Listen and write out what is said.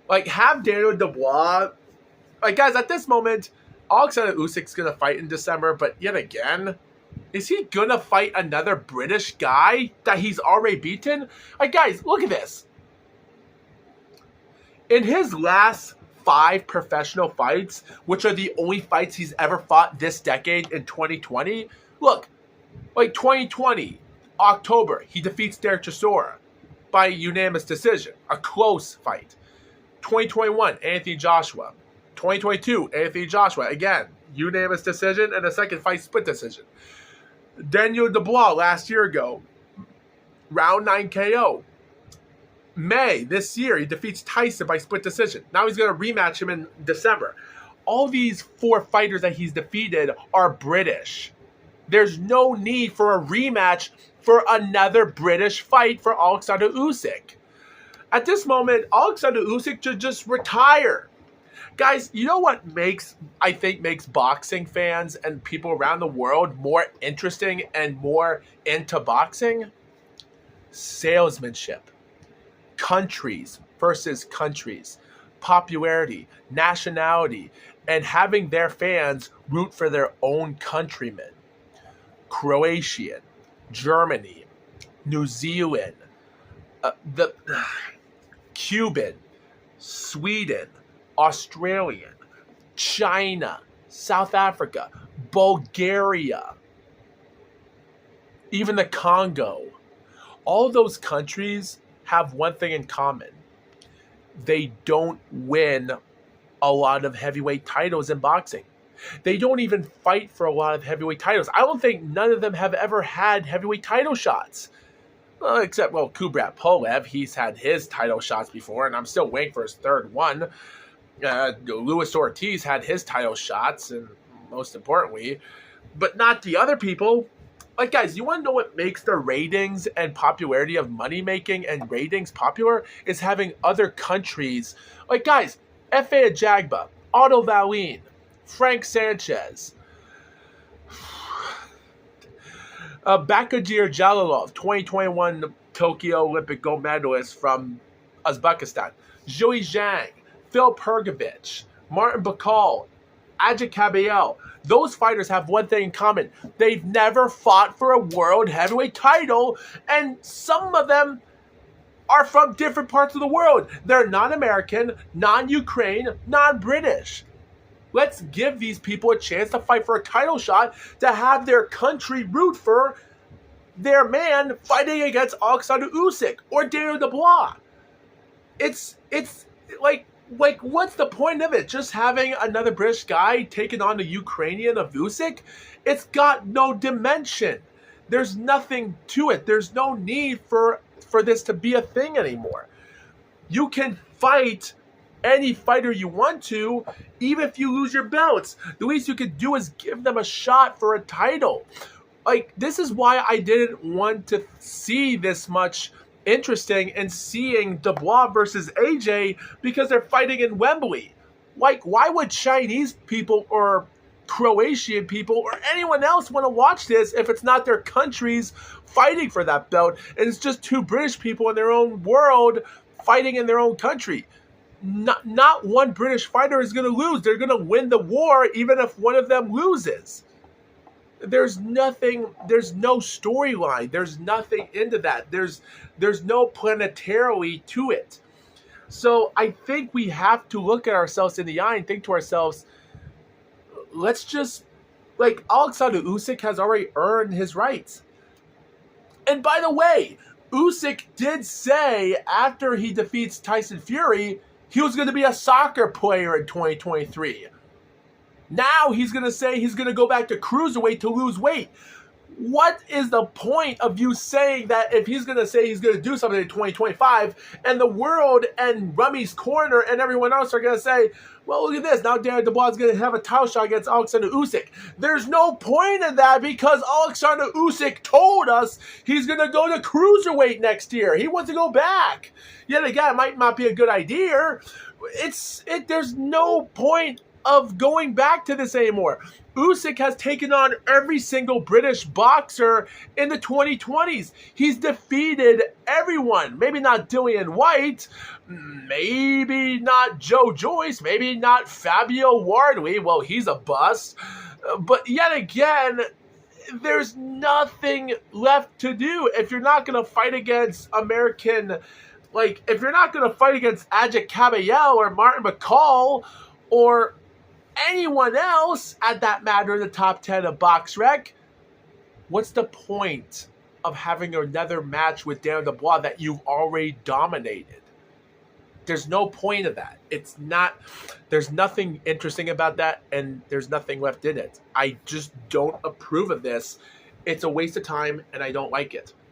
Like, have Daniel Dubois. Like, guys, at this moment, Oleksandr Usyk's going to fight in December, but yet again, is he going to fight another British guy that he's already beaten? Like, guys, look at this. In his last 5 professional fights, which are the only fights he's ever fought this decade in 2020, look, like 2020, October, he defeats Derek Chisora by unanimous decision, a close fight. 2021, Anthony Joshua. 2022, Anthony Joshua, again, unanimous decision, and a second fight split decision. Daniel Dubois last year ago, round 9 KO. May this year, he defeats Tyson by split decision. Now he's going to rematch him in December. All these 4 fighters that he's defeated are British. There's no need for a rematch for another British fight for Oleksandr Usyk. At this moment, Oleksandr Usyk should just retire. Guys, you know what I think makes boxing fans and people around the world more interesting and more into boxing? Salesmanship. Countries versus countries. Popularity, nationality, and having their fans root for their own countrymen. Croatian, Germany, New Zealand, the Cuban, Sweden, Australian, China, South Africa, Bulgaria, even the Congo. All those countries have one thing in common. They don't win a lot of heavyweight titles in boxing. They don't even fight for a lot of heavyweight titles. I don't think none of them have ever had heavyweight title shots. Except, Kubrat Pulev, he's had his title shots before, and I'm still waiting for his third one. Luis Ortiz had his title shots, and most importantly, but not the other people. Like, guys, you want to know what makes the ratings and popularity of money-making and ratings popular? Is having other countries. Like, guys, F.A. Ajagba, Otto Wallin, Frank Sanchez, Bakir Jalilov, 2021 Tokyo Olympic gold medalist from Uzbekistan, Zhou Zhang, Phil Pergovich, Martin Bakal, Ajit Kabayel. Those fighters have one thing in common. They've never fought for a world heavyweight title, and some of them are from different parts of the world. They're non-American, non-Ukraine, non-British. Let's give these people a chance to fight for a title shot, to have their country root for their man fighting against Oleksandr Usyk or Daniel Dubois. It's like, what's the point of it? Just having another British guy taking on the Ukrainian of Usyk? It's got no dimension. There's nothing to it. There's no need for this to be a thing anymore. You can fight any fighter you want to, even if you lose your belts. The least you could do is give them a shot for a title. Like, this is why I didn't want to see this much interesting in seeing Dubois versus AJ, because they're fighting in Wembley. Like, why would Chinese people or Croatian people or anyone else want to watch this if it's not their countries fighting for that belt, and it's just 2 British people in their own world fighting in their own country? Not one British fighter is going to lose. They're going to win the war even if one of them loses. There's nothing, there's no storyline. There's nothing into that. There's no planetarily to it. So I think we have to look at ourselves in the eye and think to ourselves, let's just, like, Oleksandr Usyk has already earned his rights. And by the way, Usyk did say after he defeats Tyson Fury, he was going to be a soccer player in 2023. Now he's going to say he's going to go back to cruiserweight to lose weight. What is the point of you saying that if he's going to say he's going to do something in 2025, and the world and Rummy's Corner and everyone else are going to say, well, look at this, now Daniel Dubois is going to have a title shot against Oleksandr Usyk. There's no point in that, because Oleksandr Usyk told us he's going to go to cruiserweight next year. He wants to go back. Yet again, it might not be a good idea. There's no point of going back to this anymore. Usyk has taken on every single British boxer in the 2020s. He's defeated everyone. Maybe not Dillian White, maybe not Joe Joyce, maybe not Fabio Wardley. Well, he's a bust. But yet again, there's nothing left to do if you're not going to fight against American, like, if you're not going to fight against Ajit Caballel or Martin McCall or anyone else at that matter in the top 10 of BoxRec. What's the point of having another match with Darren Dubois that you've already dominated? There's no point of that. It's not, there's nothing interesting about that, and there's nothing left in it. I just don't approve of this. It's a waste of time, and I don't like it.